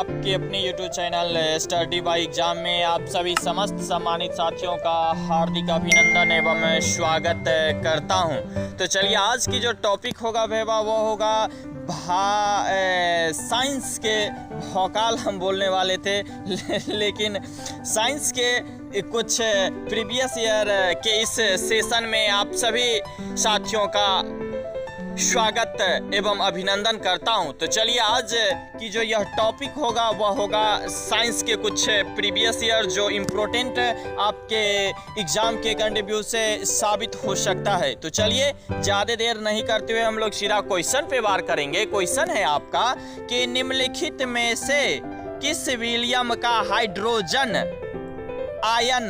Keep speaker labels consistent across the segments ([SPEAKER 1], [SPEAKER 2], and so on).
[SPEAKER 1] आपके अपने YouTube channel study bye exam में आप सभी समस्त सम्मानित साथियों का हार्दिक अभिनंदन एवं स्वागत करता हूं। तो चलिए आज की जो टॉपिक होगा वो होगा साइंस के भौकाल हम बोलने वाले थे लेकिन साइंस के कुछ प्रीवियस ईयर के इस सेशन में आप सभी साथियों का स्वागत एवं अभिनंदन करता हूं। तो चलिए आज की जो यह टॉपिक होगा वह होगा साइंस के कुछ प्रीवियस ईयर जो इम्पोर्टेंट आपके एग्जाम के कंट्रीब्यूट से साबित हो सकता है। तो चलिए ज़्यादा देर नहीं करते हुए हम लोग सीधा क्वेश्चन पे वार करेंगे। क्वेश्चन है आपका कि निम्नलिखित में से किस विलियम का हाइड्रोजन आयन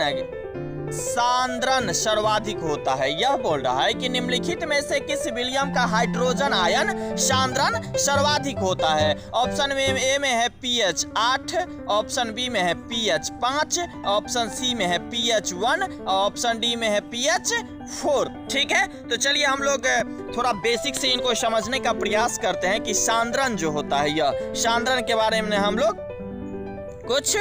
[SPEAKER 1] सांद्रण सर्वाधिक होता है। यह बोल रहा है कि निम्नलिखित में से किस विलियम का हाइड्रोजन आयन सांद्रण सर्वाधिक होता है। ऑप्शन ए में है pH 8, ऑप्शन बी में है pH 5, ऑप्शन सी में है pH 1, ऑप्शन डी में है pH 4। ठीक है, तो चलिए हम लोग थोड़ा बेसिक से इनको समझने का प्रयास करते हैं कि सांद्रण जो होता है, यह सांद्रण के बारे में हम लोग कुछ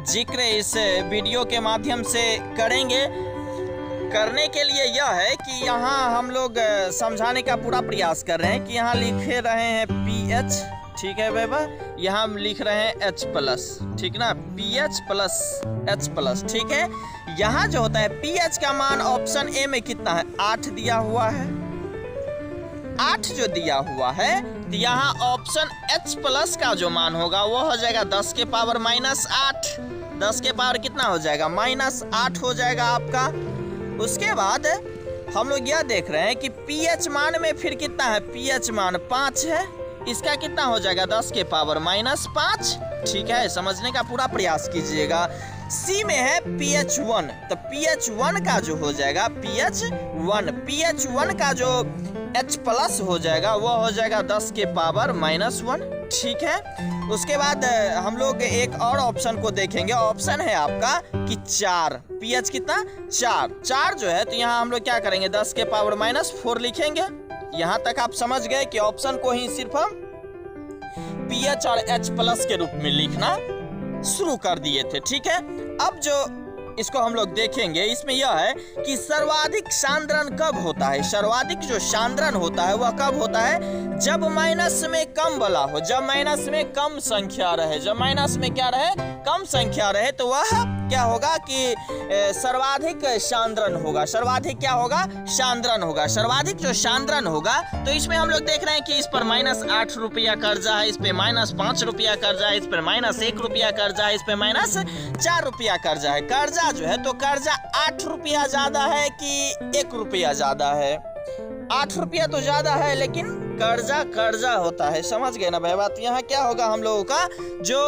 [SPEAKER 1] जिक्र इस वीडियो के माध्यम से करेंगे। करने के लिए यह है कि यहाँ हम लोग समझाने का पूरा प्रयास कर रहे हैं कि यहाँ लिख रहे हैं pH, ठीक है बाबा, यहाँ हम लिख रहे हैं H प्लस, ठीक ना, pH प्लस H प्लस, ठीक है। यहाँ जो होता है pH का मान ऑप्शन ए में कितना है, 8 दिया हुआ है। 8 जो दिया हुआ है तो यहाँ ऑप्शन H प्लस का जो मान होगा वो हो जाएगा 10 के पावर -8। 10 के पावर कितना हो जाएगा, -8 हो जाएगा आपका। उसके बाद हम लोग यह देख रहे हैं कि pH मान में फिर कितना है, pH मान 5 है, इसका कितना हो जाएगा 10 के पावर -5। ठीक है, समझने का पूरा प्रयास कीजिएगा। C में है pH 1, तो pH 1 का जो हो जाएगा pH 1 का जो H प्लस हो जाएगा वो हो जाएगा 10 के पावर -1। ठीक है, उसके बाद हम लोग एक और ऑप्शन को देखेंगे। ऑप्शन है आपका कि 4, pH कितना 4 जो है, तो यहाँ हम लोग क्या करेंगे 10 के पावर -4 लिखेंगे। यहाँ तक आप समझ गए कि ऑप्शन को ही सिर्फ हम pH और H प्लस के रूप में लिखना शुरू कर दिए थे। ठीक है, अब जो इसको हम लोग देखेंगे इसमें यह है कि सर्वाधिक सांद्रण कब होता है। सर्वाधिक जो सांद्रण होता है वह कब होता है, जब माइनस में कम वाला हो, जब माइनस में कम संख्या रहे, जब माइनस में क्या रहे, कम संख्या रहे, तो वह क्या होगा कि सर्वाधिक सांद्रण होगा। सर्वाधिक क्या होगा, सांद्रण होगा। सर्वाधिक जो सांद्रण होगा तो इसमें हम लोग देख रहे हैं कि इस पर -8 रुपया कर्जा है, इस पे -5 रुपया कर्जा है, इस पर -1 रुपया कर्जा है, इस पे -4 रुपया कर्जा है। कर्जा जो है तो कर्जा 8 रुपया ज्यादा है कि 1 रुपया ज्यादा है। 8 रुपया तो ज्यादा है लेकिन कर्जा होता है, समझ गए ना भाई बात। यहाँ क्या होगा हम लोगों का जो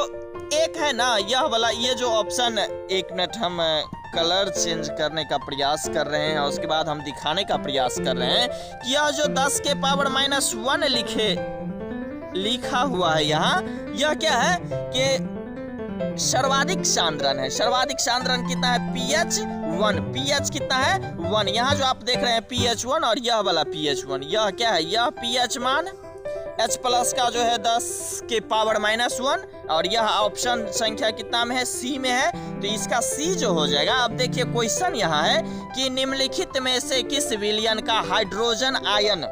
[SPEAKER 1] एक है ना, यह वाला, ये जो ऑप्शन, एक मिनट हम कलर चेंज करने का प्रयास कर रहे हैं और उसके बाद हम दिखाने का प्रयास कर रहे हैं कि यह जो 10 के पावर -1 लिखा हुआ है यहाँ, यह क्या है कि सर्वाधिक सांद्रण है। सर्वाधिक सांद्रण कितना है, pH 1, pH कितना है 1। यहाँ जो आप देख रहे हैं pH 1 और यह वाला pH 1, यह क्या है, यह pH मान H प्लस का जो है 10 के पावर -1 और यह ऑप्शन संख्या कितना में है, C में है, तो इसका C जो हो जाएगा। अब देखिए क्वेश्चन यहाँ है कि निम्नलिखित में से किस विलियन का हाइड्रोजन आयन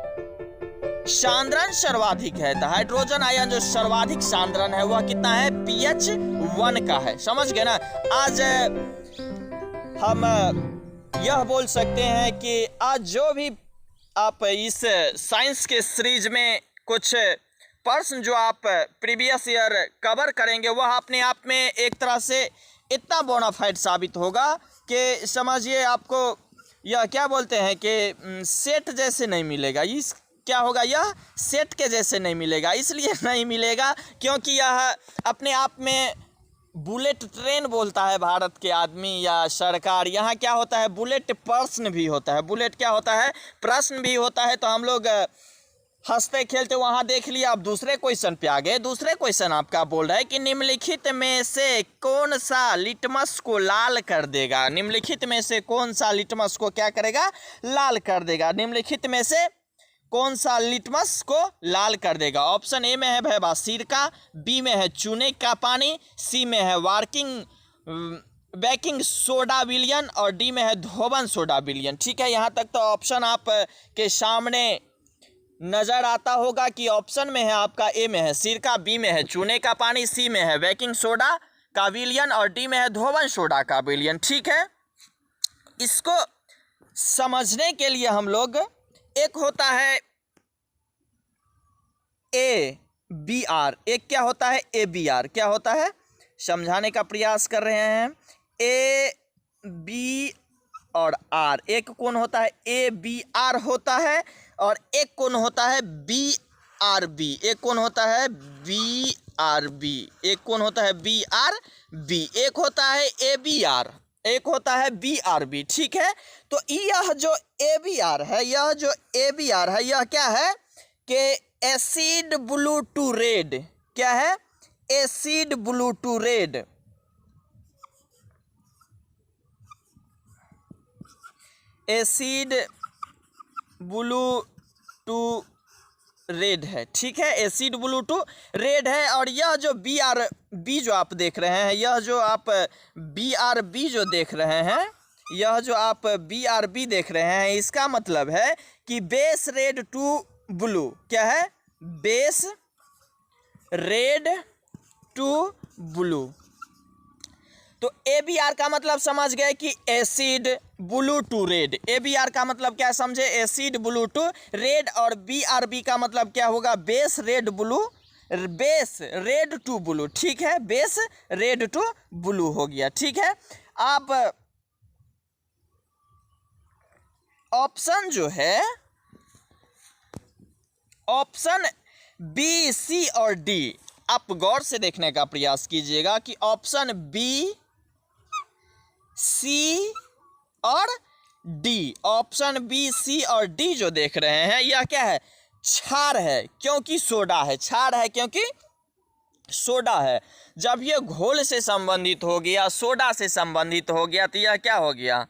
[SPEAKER 1] सांद्रण सर्वाधिक है। तो हाइड्रोजन आयन जो सर्वाधिक सांद्रण है वह कितना है, pH 1 का है। समझ गए ना। आज हम यह बोल सकते हैं कि आज जो भी आप इस साइंस के सीरीज में कुछ प्रश्न जो आप प्रीवियस ईयर कवर करेंगे वह अपने आप में एक तरह से इतना बोनाफाइड साबित होगा कि समझिए आपको यह क्या बोलते हैं कि सेट जैसे नहीं मिलेगा। इस क्या होगा, यह सेट के जैसे नहीं मिलेगा। इसलिए नहीं मिलेगा क्योंकि यह अपने आप में बुलेट ट्रेन बोलता है भारत के आदमी या सरकार। यहाँ क्या होता है, बुलेट प्रश्न भी होता है। बुलेट क्या होता है, प्रश्न भी होता है। तो हम लोग हंसते खेलते वहाँ देख लिया। अब दूसरे क्वेश्चन पे आ गए। दूसरे क्वेश्चन आपका बोल रहा है कि निम्नलिखित में से कौन सा लिटमस को लाल कर देगा। निम्नलिखित में से कौन सा लिटमस को क्या करेगा, लाल कर देगा। निम्नलिखित में से कौन सा लिटमस को लाल कर देगा? ऑप्शन ए में है भैया सिरका, बी में है चूने का पानी, सी में है बेकिंग सोडा विलियन और डी में है धोबन सोडा विलियन। ठीक है, यहाँ तक तो ऑप्शन आप के सामने नज़र आता होगा कि ऑप्शन में है आपका ए में है सिरका, बी में है चूने का पानी, सी में है बेकिंग सोडा का विलियन और डी में है धोबन सोडा का विलियन। ठीक है, इसको समझने के लिए हम लोग एक होता है ABR, एक क्या होता है ABR, क्या होता है समझाने का प्रयास कर रहे हैं। AB और R, एक कोण होता है ABR होता है और एक कोण होता है BRB, एक कोण होता है BRB, एक कोण होता है BRB, एक होता है ABR, एक होता है BRB। ठीक है, तो यह जो ABR है, यह जो ABR है, यह क्या है कि एसिड ब्लू टू रेड, क्या है acid blue to red, acid blue to red है। ठीक है, एसिड ब्लू टू रेड है। और यह जो BRB जो आप देख रहे हैं, यह जो आप BRB जो देख रहे हैं, यह जो आप BRB देख रहे हैं, इसका मतलब है कि बेस रेड टू ब्लू, क्या है बेस रेड टू ब्लू। तो ABR का मतलब समझ गए कि acid blue to red, ABR का मतलब क्या समझे एसिड ब्लू टू रेड, और BRB का मतलब क्या होगा base red blue, base red to blue. ठीक है, बेस रेड टू ब्लू हो गया। ठीक है, आप ऑप्शन जो है, ऑप्शन बी, सी और डी आप गौर से देखने का प्रयास कीजिएगा कि ऑप्शन बी, सी और डी, ऑप्शन बी, सी और डी जो देख रहे हैं, यह क्या है क्षार है, क्योंकि सोडा है, क्षार है क्योंकि सोडा है। जब यह घोल से संबंधित हो गया, सोडा से संबंधित हो गया, तो यह क्या हो गया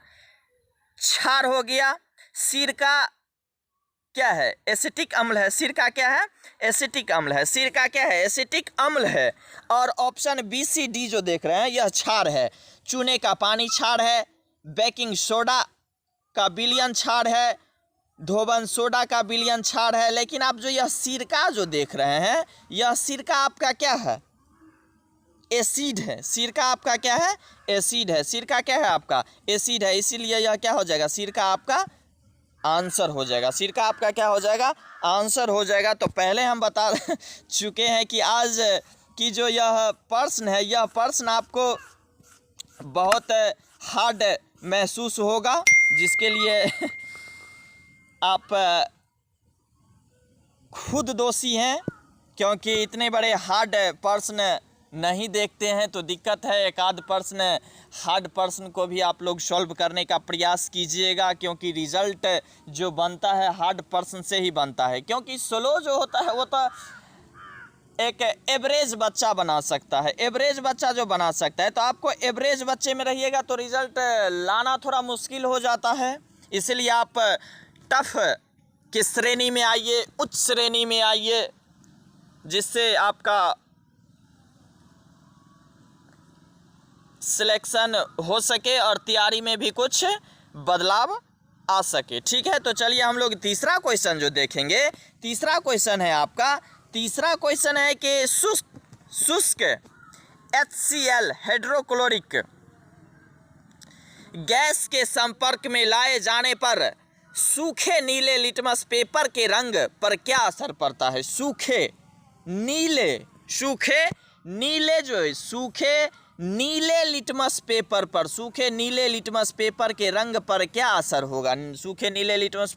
[SPEAKER 1] क्षार हो गया। सिरका क्या है एसिटिक अम्ल है, सिरका क्या है एसिटिक अम्ल है, सिरका क्या है एसिटिक अम्ल है। और ऑप्शन बी, सी, डी जो देख रहे हैं यह क्षार है, चूने का पानी क्षार है, बेकिंग सोडा का विलयन क्षार है, धोबन सोडा का विलयन क्षार है। लेकिन आप जो यह सिरका जो देख रहे हैं, यह सिरका आपका क्या है एसिड है, सिरका आपका क्या है एसिड है, सिरका क्या है आपका एसिड है, इसीलिए यह क्या हो जाएगा सिरका आपका आंसर हो जाएगा, सिरका आपका क्या हो जाएगा आंसर हो जाएगा। तो पहले हम बता चुके हैं कि आज की जो यह प्रश्न है, यह प्रश्न आपको बहुत हार्ड महसूस होगा, जिसके लिए आप खुद दोषी हैं, क्योंकि इतने बड़े हार्ड प्रश्न नहीं देखते हैं तो दिक्कत है। एक आध प्रश्न हार्ड प्रश्न को भी आप लोग सॉल्व करने का प्रयास कीजिएगा, क्योंकि रिजल्ट जो बनता है हार्ड प्रश्न से ही बनता है। क्योंकि स्लो जो होता है वो तो एक एवरेज बच्चा बना सकता है, एवरेज बच्चा जो बना सकता है, तो आपको एवरेज बच्चे में रहिएगा तो रिजल्ट लाना थोड़ा मुश्किल हो जाता है। इसलिए आप टफ की श्रेणी में आइए, उच्च श्रेणी में आइए, जिससे आपका सिलेक्शन हो सके और तैयारी में भी कुछ बदलाव आ सके। ठीक है, तो चलिए हम लोग तीसरा क्वेश्चन जो देखेंगे, तीसरा क्वेश्चन है आपका, तीसरा क्वेश्चन है कि शुष्क HCl हाइड्रोक्लोरिक गैस के संपर्क में लाए जाने पर सूखे नीले लिटमस पेपर के रंग पर क्या असर पड़ता है। सूखे नीले जो है सूखे नीले लिटमस पेपर पर, सूखे नीले लिटमस पेपर के रंग पर क्या असर होगा। सूखे नीले लिटमस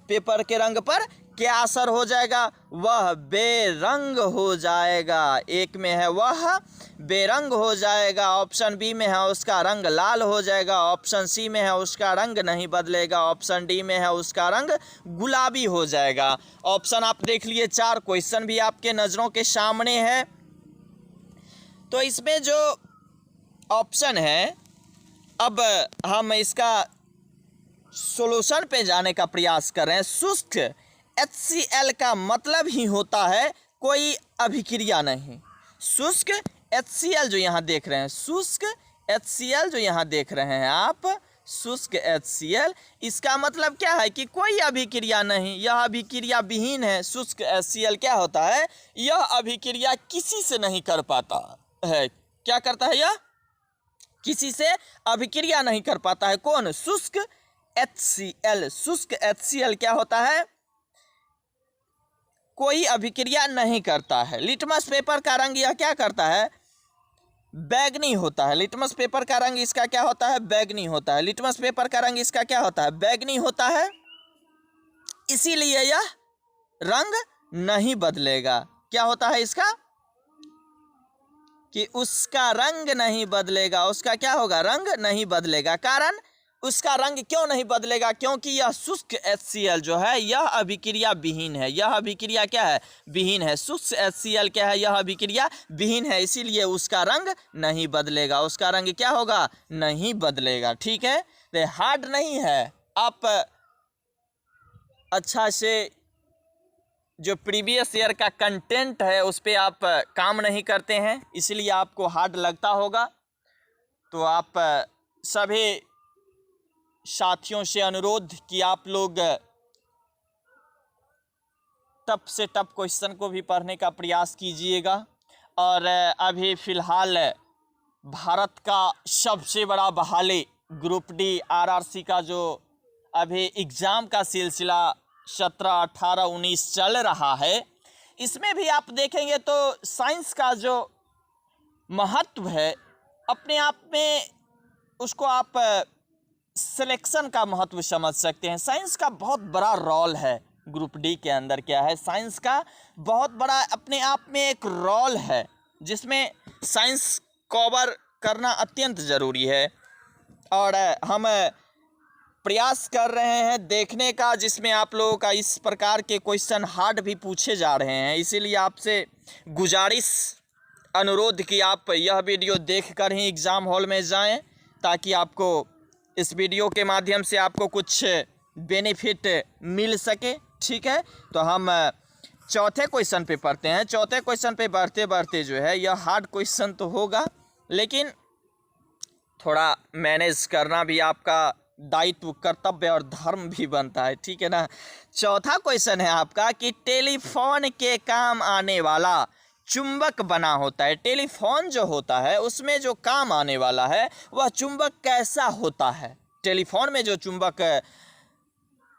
[SPEAKER 1] पेपर के रंग पर क्या असर हो जाएगा, वह बेरंग हो जाएगा। एक में है वह बेरंग हो जाएगा, ऑप्शन बी में है उसका रंग लाल हो जाएगा, ऑप्शन सी में है उसका रंग नहीं बदलेगा, ऑप्शन डी में है उसका रंग गुलाबी हो जाएगा। ऑप्शन आप देख लिए, चार क्वेश्चन भी आपके नज़रों के सामने है। तो इसमें जो ऑप्शन है, अब हम इसका सॉल्यूशन पे जाने का प्रयास कर रहे हैं। शुष्क HCl का मतलब ही होता है कोई अभिक्रिया नहीं। शुष्क HCl जो यहाँ देख रहे हैं, शुष्क HCl जो यहाँ देख रहे हैं आप, शुष्क HCl, इसका मतलब क्या है कि कोई अभिक्रिया नहीं, यह अभिक्रिया विहीन है। शुष्क HCl क्या होता है, यह अभिक्रिया किसी से नहीं कर पाता है। क्या करता है यह, किसी से अभिक्रिया नहीं कर पाता है। कौन, शुष्क HCl। शुष्क HCl क्या होता है, कोई अभिक्रिया नहीं करता है। लिटमस पेपर का रंग यह क्या करता है, बैगनी होता है। लिटमस पेपर का रंग इसका क्या होता है, बैगनी होता है। लिटमस पेपर का रंग इसका क्या होता है, बैगनी होता है। इसीलिए यह रंग नहीं बदलेगा। क्या होता है इसका, कि उसका रंग नहीं बदलेगा। उसका क्या होगा, रंग नहीं बदलेगा। कारण उसका रंग क्यों नहीं बदलेगा, क्योंकि यह शुष्क HCl जो है यह अभिक्रिया विहीन है। यह अभिक्रिया क्या है, विहीन है। शुष्क HCl क्या है, यह अभिक्रिया विहीन है, इसीलिए उसका रंग नहीं बदलेगा। उसका रंग क्या होगा, नहीं बदलेगा। ठीक है, तो हार्ड नहीं है। आप अच्छा से जो प्रीवियस ईयर का कंटेंट है उस पर आप काम नहीं करते हैं, इसलिए आपको हार्ड लगता होगा। तो आप सभी साथियों से अनुरोध कि आप लोग टफ से टफ क्वेश्चन को भी पढ़ने का प्रयास कीजिएगा। और अभी फ़िलहाल भारत का सबसे बड़ा बहाली ग्रुप डी RRC का जो अभी एग्ज़ाम का सिलसिला 17, 18, 19 चल रहा है, इसमें भी आप देखेंगे तो साइंस का जो महत्व है अपने आप में, उसको आप सिलेक्शन का महत्व समझ सकते हैं। साइंस का बहुत बड़ा रोल है ग्रुप डी के अंदर। क्या है, साइंस का बहुत बड़ा अपने आप में एक रोल है, जिसमें साइंस कवर करना अत्यंत ज़रूरी है। और हम प्रयास कर रहे हैं देखने का, जिसमें आप लोगों का इस प्रकार के क्वेश्चन हार्ड भी पूछे जा रहे हैं। इसीलिए आपसे गुजारिश, अनुरोध कि आप यह वीडियो देखकर ही एग्ज़ाम हॉल में जाएं, ताकि आपको इस वीडियो के माध्यम से आपको कुछ बेनिफिट मिल सके। ठीक है, तो हम चौथे क्वेश्चन पे पढ़ते हैं। चौथे क्वेश्चन पे बढ़ते बढ़ते जो है, यह हार्ड क्वेश्चन तो होगा, लेकिन थोड़ा मैनेज करना भी आपका दायित्व, कर्तव्य और धर्म भी बनता है। ठीक है ना। चौथा क्वेश्चन है आपका कि टेलीफोन के काम आने वाला चुंबक बना होता है। टेलीफोन जो होता है उसमें जो काम आने वाला है वह चुंबक कैसा होता है। टेलीफोन में जो चुंबक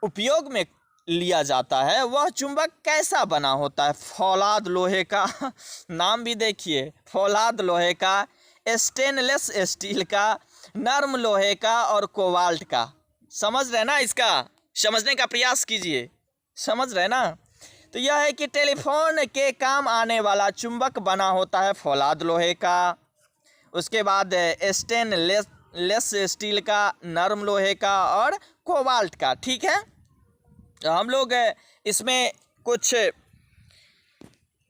[SPEAKER 1] उपयोग में लिया जाता है वह चुंबक कैसा बना होता है। फौलाद लोहे का, नाम भी देखिए, फौलाद लोहे का, स्टेनलेस स्टील का, नर्म लोहे का और कोबाल्ट का। समझ रहे ना, इसका समझने का प्रयास कीजिए, समझ रहे ना। तो यह है कि टेलीफोन के काम आने वाला चुंबक बना होता है फौलाद लोहे का, उसके बाद स्टेनलेस स्टील का, नरम लोहे का और कोबाल्ट का। ठीक है, तो हम लोग इसमें कुछ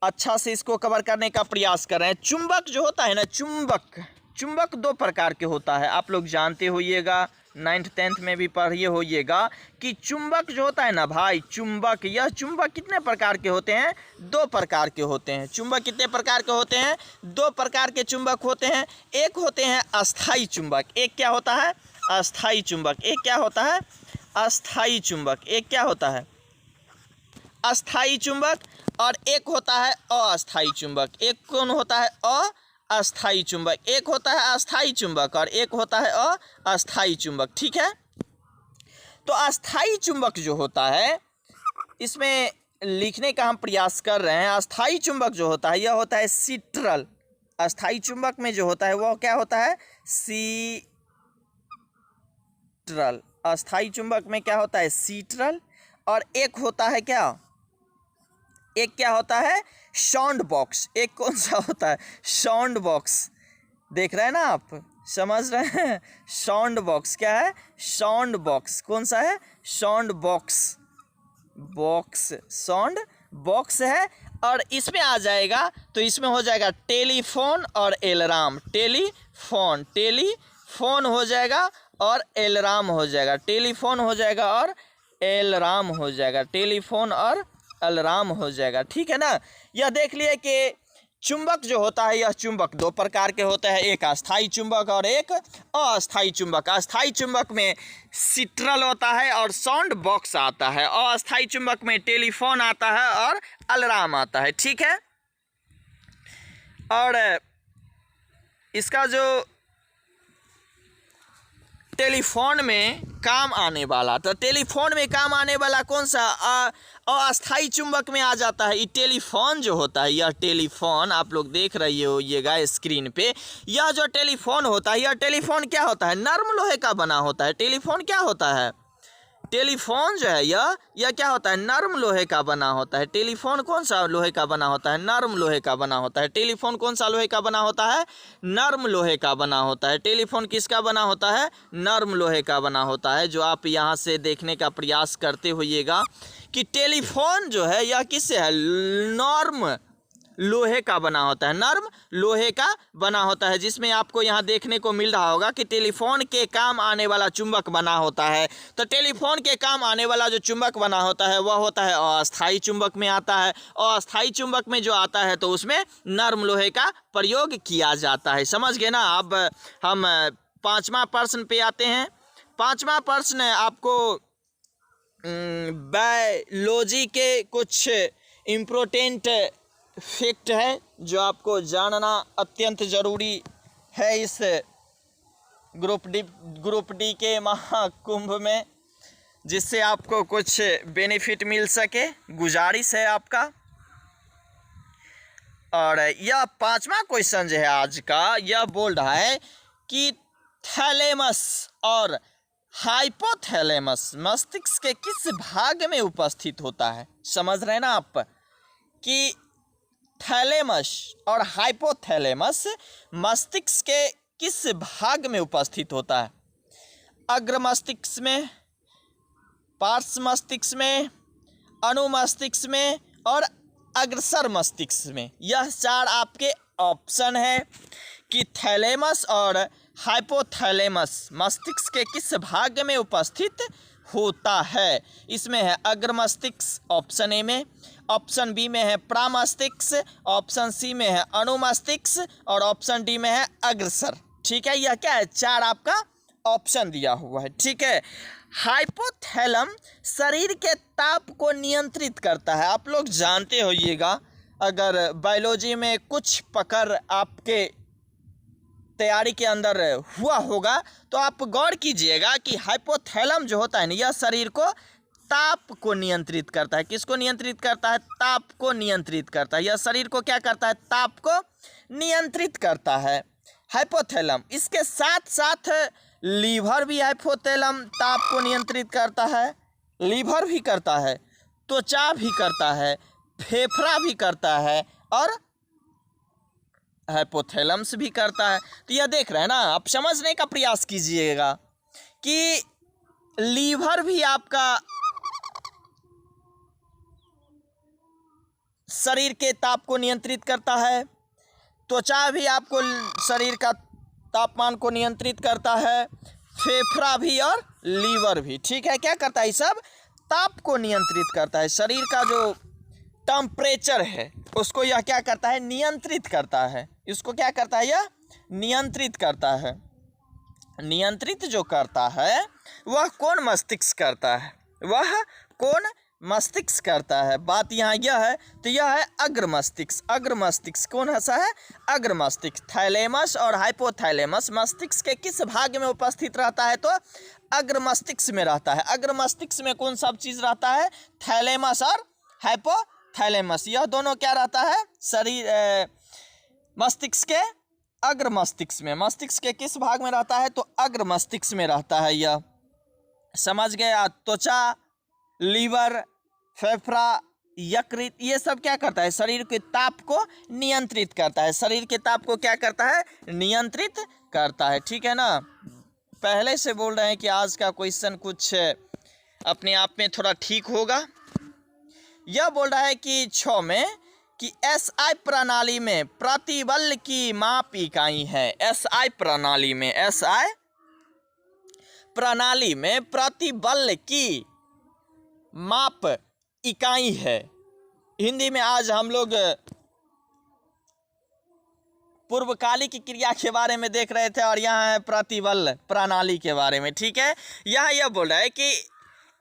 [SPEAKER 1] अच्छा से इसको कवर करने का प्रयास कर रहे हैं। चुंबक जो होता है ना, चुंबक दो प्रकार के होता है, आप लोग जानते होइएगा, 9th 10th में भी पढ़िए होइएगा कि चुंबक जो होता है ना भाई, चुंबक, यह चुंबक कितने प्रकार के होते हैं, 2 प्रकार के होते हैं। चुंबक कितने प्रकार के होते हैं, 2 प्रकार के चुंबक होते हैं। एक होते हैं अस्थाई चुंबक, एक क्या होता है, अस्थाई चुंबक। एक क्या होता है, अस्थाई चुंबक। एक क्या होता है, अस्थाई चुंबक। और एक होता है अस्थाई चुंबक। एक कौन होता है, अस्थाई चुंबक। एक होता है अस्थाई चुंबक और एक होता है अस्थाई चुंबक। ठीक है, तो अस्थाई चुंबक जो होता है, इसमें लिखने का हम प्रयास कर रहे हैं। अस्थाई चुंबक जो होता है यह होता है सीट्रल। अस्थाई चुंबक में जो होता है वह क्या होता है, सीट्रल। अस्थाई चुंबक में क्या होता है, सीट्रल। और एक होता है क्या, एक क्या होता है, साउंड बॉक्स। एक कौन सा होता है, साउंड बॉक्स। देख रहे हैं ना आप, समझ रहे हैं, साउंड बॉक्स क्या है, साउंड बॉक्स। कौन सा है, साउंड बॉक्स, साउंड बॉक्स है। और इसमें आ जाएगा तो इसमें हो जाएगा टेलीफोन और अलार्म। टेलीफोन हो जाएगा और अलार्म हो जाएगा। टेलीफोन हो जाएगा और अलार्म हो जाएगा, टेलीफोन और अलार्म हो जाएगा, ठीक है ना। यह देख लिए कि चुंबक जो होता है, यह चुंबक दो प्रकार के होते हैं, एक अस्थाई चुंबक और एक अस्थाई चुंबक। अस्थाई चुंबक में सिट्रल होता है और साउंड बॉक्स आता है, अस्थाई चुंबक में टेलीफोन आता है और अलार्म आता है, ठीक है। और इसका जो टेलीफोन में काम आने वाला, तो टेलीफोन में काम आने वाला कौन सा अस्थाई चुंबक में आ जाता है। ये टेलीफोन जो होता है, यह टेलीफोन आप लोग देख रही होइएगा स्क्रीन पे, यह जो टेलीफोन होता है, यह टेलीफोन क्या होता है, नर्म लोहे का बना होता है। टेलीफोन क्या होता है, टेलीफोन जो है यह क्या होता है, नर्म लोहे का बना होता है। टेलीफोन कौन सा लोहे का बना होता है, नर्म लोहे का बना होता है। टेलीफोन कौन सा लोहे का बना होता है, नर्म लोहे का बना होता है। टेलीफोन किसका बना होता है, नर्म लोहे का बना होता है। जो आप यहाँ से देखने का प्रयास करते होइएगा कि टेलीफोन जो है यह किससे है, नर्म लोहे का बना होता है, नर्म लोहे का बना होता है। जिसमें आपको यहाँ देखने को मिल रहा होगा कि टेलीफोन के काम आने वाला चुंबक बना होता है। तो टेलीफोन के काम आने वाला जो चुंबक बना होता है वह होता है अस्थाई चुंबक में आता है। अस्थाई चुंबक में जो आता है तो उसमें नर्म लोहे का प्रयोग किया जाता है, समझ गए ना। अब हम पाँचवा प्रश्न पे आते हैं। पाँचवा प्रश्न आपको बायोलॉजी के कुछ इम्पोर्टेंट फैक्ट है जो जानना अत्यंत ज़रूरी है इस ग्रुप डी के महाकुंभ में, जिससे आपको कुछ बेनिफिट मिल सके, गुजारिश है आपका। और यह पांचवा क्वेश्चन जो है आज का, यह बोल रहा है कि थैलेमस और हाइपोथैलेमस मस्तिष्क के किस भाग में उपस्थित होता है। समझ रहे हैं ना आप कि थैलेमस और हाइपोथैलेमस मस्तिष्क के किस भाग में उपस्थित होता है। अग्र मस्तिष्क में, पार्श्व मस्तिष्क में, अनुमस्तिष्क में और अग्रसर मस्तिष्क में। यह चार आपके ऑप्शन है कि थैलेमस और हाइपोथैलेमस मस्तिष्क के किस भाग में उपस्थित होता है। इसमें है अग्र मस्तिष्क ऑप्शन ए में, ऑप्शन बी में है प्रामस्तिष्क, ऑप्शन सी में है अनुमस्तिष्क और ऑप्शन डी में है अग्रसर, ठीक है। यह क्या है, चार आपका ऑप्शन दिया हुआ है, ठीक है। हाइपोथैलम शरीर के ताप को नियंत्रित करता है। आप लोग जानते होइएगा, अगर बायोलॉजी में कुछ पकड़ आपके तैयारी के अंदर हुआ होगा तो आप गौर कीजिएगा कि हाइपोथैलम जो होता है ना, यह शरीर को ताप को नियंत्रित करता है। किसको नियंत्रित करता है, ताप को नियंत्रित करता है। यह शरीर को क्या करता है, ताप को नियंत्रित करता है हाइपोथैलम। इसके साथ साथ लीवर भी हाइपोथैलम ताप को नियंत्रित करता है, लीवर भी करता है, त्वचा भी करता है, फेफड़ा भी करता है और हाइपोथैलम्स भी करता है। तो यह देख रहे हैं ना, आप समझने का प्रयास कीजिएगा कि लीवर भी आपका शरीर के ताप को नियंत्रित करता है, त्वचा भी आपको शरीर का तापमान को नियंत्रित करता है, फेफड़ा भी और लीवर भी, ठीक है। क्या करता है, सब ताप को नियंत्रित करता है। शरीर का जो टेम्परेचर है उसको यह क्या करता है, नियंत्रित करता है। इसको क्या करता है, यह नियंत्रित करता है। नियंत्रित जो करता है वह कौन मस्तिष्क करता है, वह कौन मस्तिष्क करता है। बात यहाँ यह है, तो यह है अग्र मस्तिष्क। अग्र मस्तिष्क कौन सा है, अग्र मस्तिष्क। थैलेमस और हाइपोथैलेमस मस्तिष्क के किस भाग में उपस्थित रहता है, तो अग्र मस्तिष्क में रहता है। अग्र मस्तिष्क में कौन सा चीज़ रहता है, थैलेमस और हाइपोथैलेमस। यह दोनों क्या रहता है, शरीर मस्तिष्क के अग्र मस्तिष्क में। मस्तिष्क के किस भाग में रहता है, तो अग्र मस्तिष्क में रहता है। यह समझ गया। त्वचा, लीवर, फेफड़ा, यकृत, ये सब क्या करता है, शरीर के ताप को नियंत्रित करता है। शरीर के ताप को क्या करता है, नियंत्रित करता है, ठीक है ना। पहले से बोल रहे हैं कि आज का क्वेश्चन कुछ अपने आप में थोड़ा ठीक होगा। यह बोल रहा है कि 6 में कि एसआई प्रणाली में प्रतिबल की माप इकाई है। एसआई प्रणाली में, एसआई प्रणाली में प्रतिबल की माप इकाई है। हिंदी में आज हम लोग पूर्वकालिक क्रिया के बारे में देख रहे थे और यहाँ है प्रतिबल प्रणाली के बारे में। ठीक है, यहाँ यह बोल रहा है कि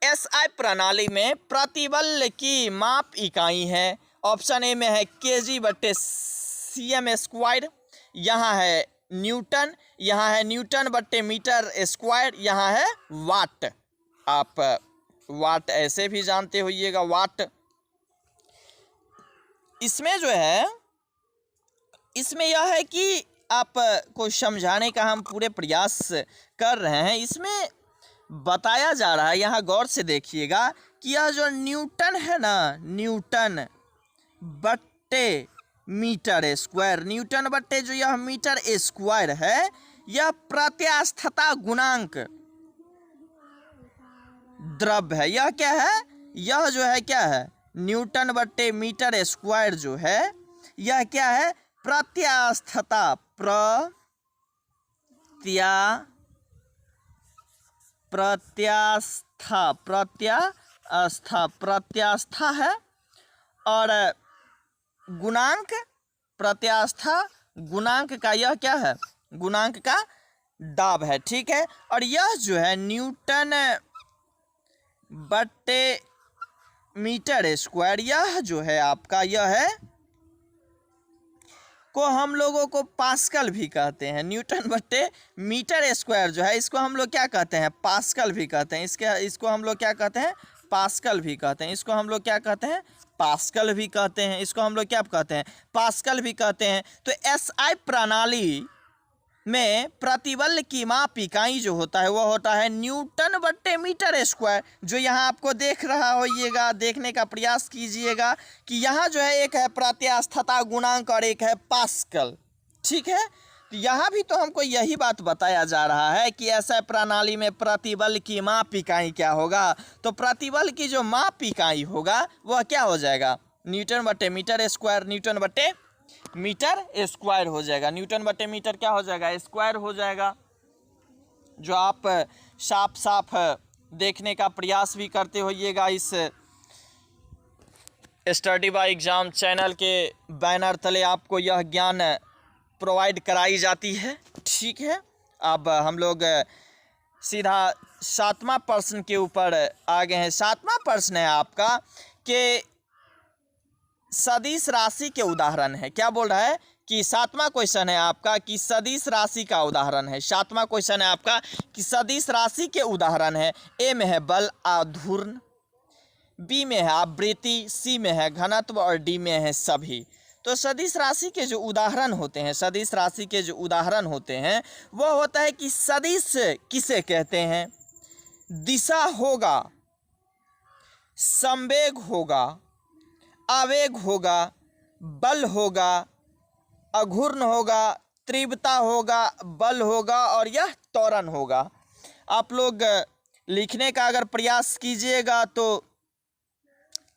[SPEAKER 1] एसआई प्रणाली में प्रतिबल की माप इकाई है। ऑप्शन ए में है kg/cm², यहाँ है न्यूटन, यहाँ है न्यूटन/मीटर², यहाँ है वाट। आप वाट ऐसे भी जानते होइएगा, वाट। इसमें जो है, इसमें यह है कि आप को समझाने का हम पूरे प्रयास कर रहे हैं। इसमें बताया जा रहा है, यहाँ गौर से देखिएगा कि यह जो न्यूटन है ना, न्यूटन/मीटर², न्यूटन/ जो यह मीटर² है, यह प्रत्यास्थता गुणांक द्रव्य है। यह क्या है? यह जो है क्या है? न्यूटन/मीटर² जो है, यह क्या है? प्रत्यास्थता, प्रत्यास्था है। और गुणांक, प्रत्यास्था गुणांक का यह क्या है? गुणांक का दाब है। ठीक है, और यह जो है न्यूटन/मीटर², यह जो है आपका, यह है को हम लोगों को पास्कल भी कहते हैं। न्यूटन/मीटर² जो है, इसको हम लोग क्या कहते हैं? पास्कल भी कहते हैं। इसको हम लोग क्या कहते हैं? पास्कल भी कहते हैं। इसको हम लोग क्या कहते हैं? पास्कल भी कहते हैं। इसको हम लोग क्या कहते हैं? पास्कल भी कहते हैं। तो एसआई प्रणाली में प्रतिबल की माप इकाई जो होता है, वह होता है न्यूटन/मीटर²। जो यहाँ आपको देख रहा होइएगा, देखने का प्रयास कीजिएगा कि यहाँ जो है एक है प्रत्यास्थता गुणांक और एक है पास्कल। ठीक है, तो यहाँ भी तो हमको यही बात बताया जा रहा है कि ऐसा प्रणाली में प्रतिबल की माप इकाई क्या होगा। तो प्रतिबल की जो माप इकाई होगा वह क्या हो जाएगा? न्यूटन/मीटर², न्यूटन/मीटर² हो जाएगा। न्यूटन/मीटर क्या हो जाएगा? स्क्वायर हो जाएगा। जो आप साफ साफ देखने का प्रयास भी करते होइएगा इस स्टडी बाय एग्जाम चैनल के बैनर तले, आपको यह ज्ञान प्रोवाइड कराई जाती है। ठीक है, अब हम लोग सीधा 7वां प्रश्न के ऊपर आ गए हैं। 7वां प्रश्न है आपका कि सदिश राशि के उदाहरण है। क्या बोल रहा है कि 7वां क्वेश्चन है आपका कि सदिश राशि का उदाहरण है। 7वां क्वेश्चन है आपका कि सदिश राशि के उदाहरण है। ए में है बल आघूर्ण, बी में है आवृत्ति, सी में है घनत्व और डी में है सभी। तो सदिश राशि के जो उदाहरण होते हैं, सदिश राशि के जो उदाहरण होते हैं वह होता है कि सदिश किसे कहते हैं? दिशा होगा, संवेग होगा, आवेग होगा, बल होगा, आघूर्ण होगा, तीव्रता होगा, बल होगा और यह त्वरण होगा। आप लोग लिखने का अगर प्रयास कीजिएगा तो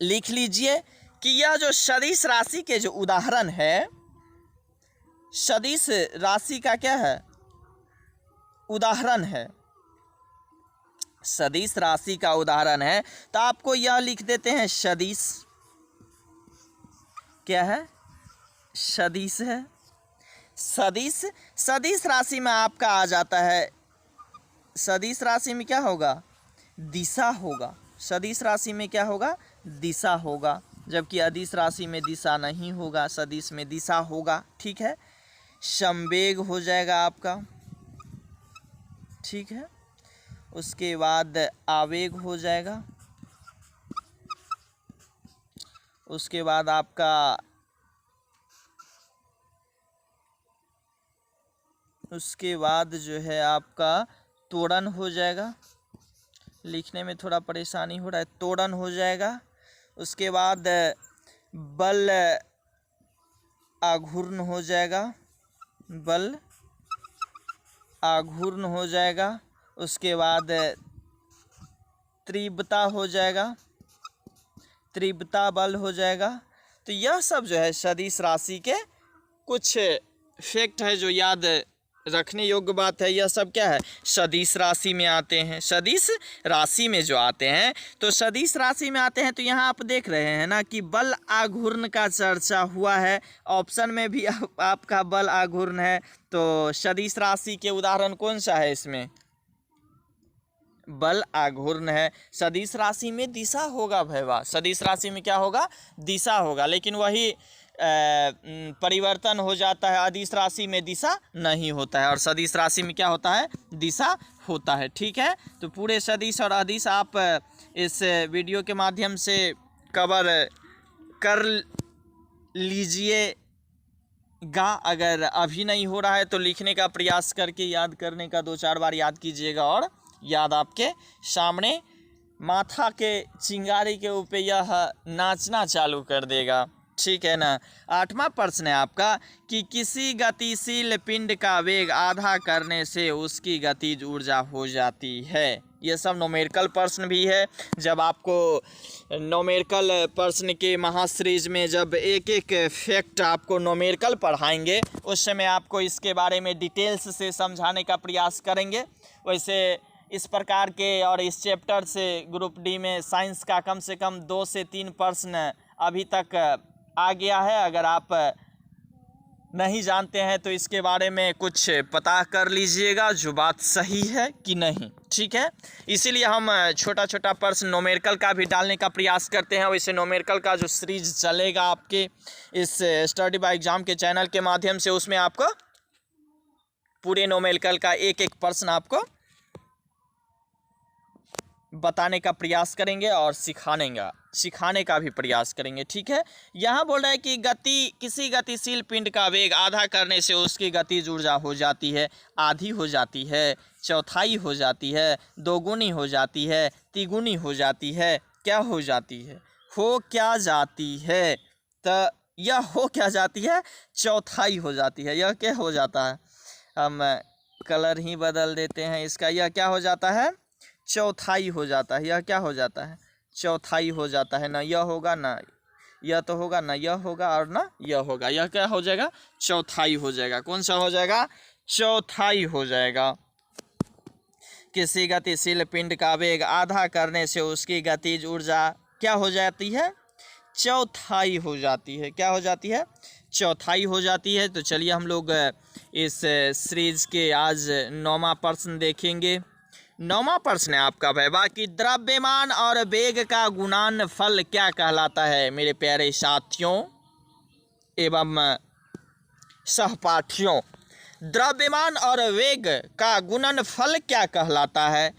[SPEAKER 1] लिख लीजिए कि यह जो सदिश राशि के जो उदाहरण है, सदिश राशि का क्या है? उदाहरण है। सदिश राशि का उदाहरण है, तो आपको यह लिख देते हैं सदिश। क्या है? सदिश है। सदिश राशि में आपका आ जाता है, सदिश राशि में क्या होगा? दिशा होगा। सदिश राशि में क्या होगा? दिशा होगा, जबकि अदिश राशि में दिशा नहीं होगा, सदिश में दिशा होगा। ठीक है, संवेग हो जाएगा आपका। ठीक है, उसके बाद आवेग हो जाएगा, उसके बाद आपका जो है आपका त्वरण हो जाएगा। लिखने में थोड़ा परेशानी हो रहा है, त्वरण हो जाएगा। उसके बाद बल आघूर्ण हो जाएगा, बल आघूर्ण हो जाएगा। उसके बाद तीव्रता हो जाएगा, तीव्रता बल हो जाएगा। तो यह सब जो है सदिश राशि के कुछ फैक्ट है जो याद रखने योग्य बात है। यह सब क्या है, सदिश राशि में आते हैं। सदिश राशि में जो आते हैं तो सदिश राशि में आते हैं। तो यहाँ आप देख रहे हैं ना कि बल आघूर्ण का चर्चा हुआ है। ऑप्शन में भी आपका बल आघूर्ण है। तो सदिश राशि के उदाहरण कौन सा है, इसमें बल आघूर्ण है। सदिश राशि में दिशा होगा भैया, सदिश राशि में क्या होगा, दिशा होगा, लेकिन वही परिवर्तन हो जाता है। अदिश राशि में दिशा नहीं होता है और सदिश राशि में क्या होता है, दिशा होता है। ठीक है, तो पूरे सदिश और अदिश आप इस वीडियो के माध्यम से कवर कर लीजिएगा। अगर अभी नहीं हो रहा है तो लिखने का प्रयास करके याद करने का 2-4 बार याद कीजिएगा और याद आपके सामने माथा के चिंगारी के ऊपर यह नाचना चालू कर देगा। ठीक है ना। 8वां प्रश्न है आपका कि किसी गतिशील पिंड का वेग आधा करने से उसकी गतिज ऊर्जा हो जाती है। ये सब न्यूमेरिकल प्रश्न भी है। जब आपको न्यूमेरिकल प्रश्न के महासीरीज में जब एक एक फैक्ट आपको न्यूमेरिकल पढ़ाएंगे उस समय आपको इसके बारे में डिटेल्स से समझाने का प्रयास करेंगे। वैसे इस प्रकार के और इस चैप्टर से ग्रुप डी में साइंस का कम से कम 2 से 3 प्रश्न अभी तक आ गया है। अगर आप नहीं जानते हैं तो इसके बारे में कुछ पता कर लीजिएगा जो बात सही है कि नहीं। ठीक है, इसीलिए हम छोटा छोटा प्रश्न न्यूमेरिकल का भी डालने का प्रयास करते हैं। वैसे न्यूमेरिकल का जो सीरीज चलेगा आपके इस स्टडी बाय एग्जाम के चैनल के माध्यम से, उसमें आपको पूरे न्यूमेरिकल का एक एक प्रश्न आपको बताने का प्रयास करेंगे और सिखाने का भी प्रयास करेंगे। ठीक है, यहाँ बोल रहा है कि किसी गतिशील पिंड का वेग आधा करने से उसकी गतिज ऊर्जा हो जाती है, आधी हो जाती है, चौथाई हो जाती है, दोगुनी हो जाती है, तिगुनी हो जाती है, क्या हो जाती है, हो क्या जाती है। तो यह हो क्या जाती है, चौथाई हो जाती है। यह क्या हो जाता है, हम कलर ही बदल देते हैं इसका। यह क्या हो जाता है, चौथाई हो जाता है। यह क्या हो जाता है, चौथाई हो जाता है। ना यह होगा ना यह तो होगा, ना यह होगा और ना यह होगा। यह क्या हो जाएगा, चौथाई हो जाएगा। कौन सा हो जाएगा, चौथाई हो जाएगा। किसी गतिशील पिंड का वेग आधा करने से उसकी गतिज ऊर्जा क्या हो जाती है, चौथाई हो जाती है। क्या हो जाती है, चौथाई हो जाती है। तो चलिए हम लोग इस सीरीज के आज 9वां प्रश्न देखेंगे। 9वां प्रश्न है आपका भैया कि द्रव्यमान और वेग का गुणनफल क्या कहलाता है। मेरे प्यारे साथियों एवं सहपाठियों, द्रव्यमान और वेग का गुणनफल क्या कहलाता है।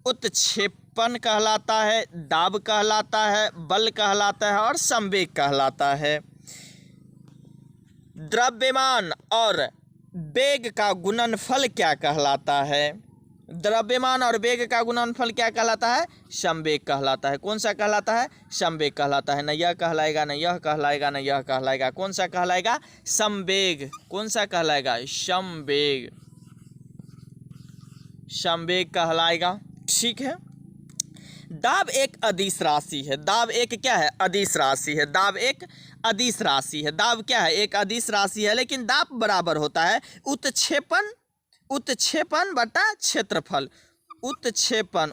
[SPEAKER 1] उत्क्षेपण कहलाता है, दाब कहलाता है, बल कहलाता है और संवेग कहलाता है। द्रव्यमान और वेग का गुणनफल क्या कहलाता है। द्रव्यमान और वेग का गुणनफल क्या कहलाता है, संवेग कहलाता है। कौन सा कहलाता है, संवेग कहलाता है। न यह कहलाएगा, न यह कहलाएगा, न यह कहलाएगा। कौन सा कहलाएगा, संवेग। कौन सा कहलाएगा, संवेग, संवेग कहलाएगा। ठीक है। दाब एक अदिश राशि है। दाब एक क्या है, अदिश राशि है। दाब एक अदिश राशि है। दाब क्या है, एक अदिश राशि है, लेकिन दाब बराबर होता है उत्क्षेपण बटा क्षेत्रफल। उत्क्षेपण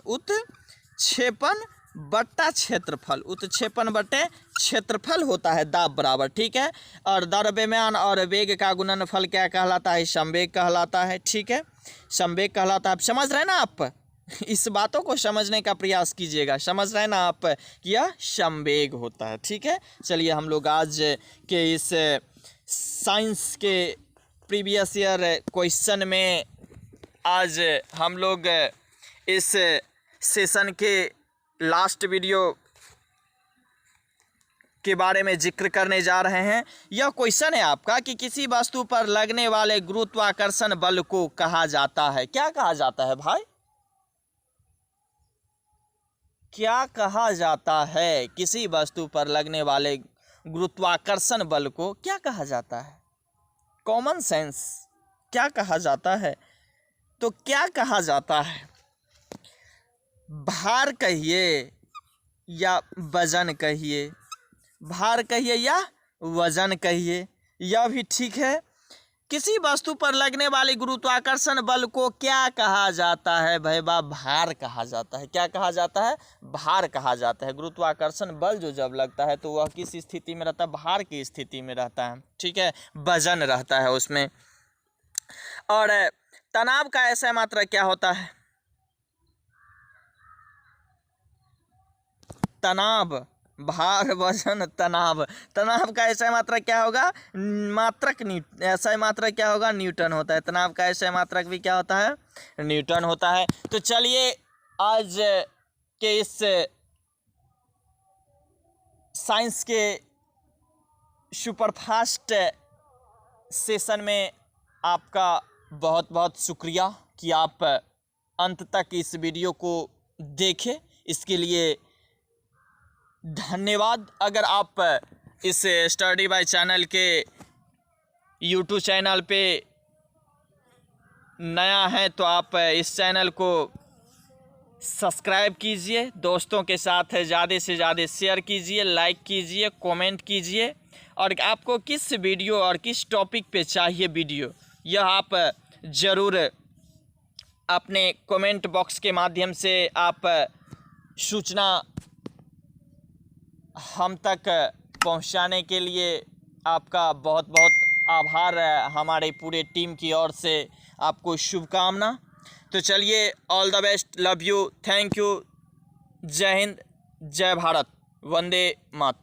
[SPEAKER 1] बटा क्षेत्रफल। उत्क्षेपण बटे क्षेत्रफल होता है दाब बराबर। ठीक है। और द्रव्यमान और वेग का गुणनफल क्या कहलाता है, संवेग कहलाता है। ठीक है, संवेग कहलाता है। आप समझ रहे हैं ना, आप इस बातों को समझने का प्रयास कीजिएगा। समझ रहे हैं ना आप कि यह संवेग होता है। ठीक है, चलिए हम लोग आज के इस साइंस के प्रीवियस ईयर क्वेश्चन में आज हम लोग इस सेशन के लास्ट वीडियो के बारे में जिक्र करने जा रहे हैं। यह क्वेश्चन है आपका कि किसी वस्तु पर लगने वाले गुरुत्वाकर्षण बल को कहा जाता है। क्या कहा जाता है भाई, क्या कहा जाता है। किसी वस्तु पर लगने वाले गुरुत्वाकर्षण बल को क्या कहा जाता है। कॉमन सेंस, क्या कहा जाता है, तो क्या कहा जाता है, भार कहिए या वजन कहिए, भार कहिए या वजन कहिए, यह भी ठीक है। किसी वस्तु पर लगने वाले गुरुत्वाकर्षण बल को क्या कहा जाता है भाई बा? भार कहा जाता है। क्या कहा जाता है? भार कहा जाता है। गुरुत्वाकर्षण बल जो जब लगता है तो वह किस स्थिति में रहता है? भार की स्थिति में रहता है। ठीक है, वजन रहता है उसमें। और तनाव का ऐसा मात्रा क्या होता है? तनाव, भार, वजन, तनाव। तनाव का ऐसा मात्रक क्या होगा? मात्रक ऐसा मात्रक क्या होगा? न्यूटन होता है। तनाव का ऐसा मात्रक भी क्या होता है? न्यूटन होता है। तो चलिए आज के इस साइंस के सुपरफास्ट सेशन में आपका बहुत बहुत शुक्रिया कि आप अंत तक इस वीडियो को देखें। इसके लिए धन्यवाद। अगर आप इस स्टडी बाय चैनल के यूट्यूब चैनल पे नया हैं तो आप इस चैनल को सब्सक्राइब कीजिए, दोस्तों के साथ ज़्यादा से ज़्यादा शेयर कीजिए, लाइक कीजिए, कमेंट कीजिए। और आपको किस वीडियो और किस टॉपिक पे चाहिए वीडियो, यह आप ज़रूर अपने कमेंट बॉक्स के माध्यम से आप सूचना हम तक पहुंचाने के लिए आपका बहुत बहुत आभार। हमारे पूरे टीम की ओर से आपको शुभकामना। तो चलिए, all the best, love you, thank you, जय हिंद, जय भारत, वंदे मातरम।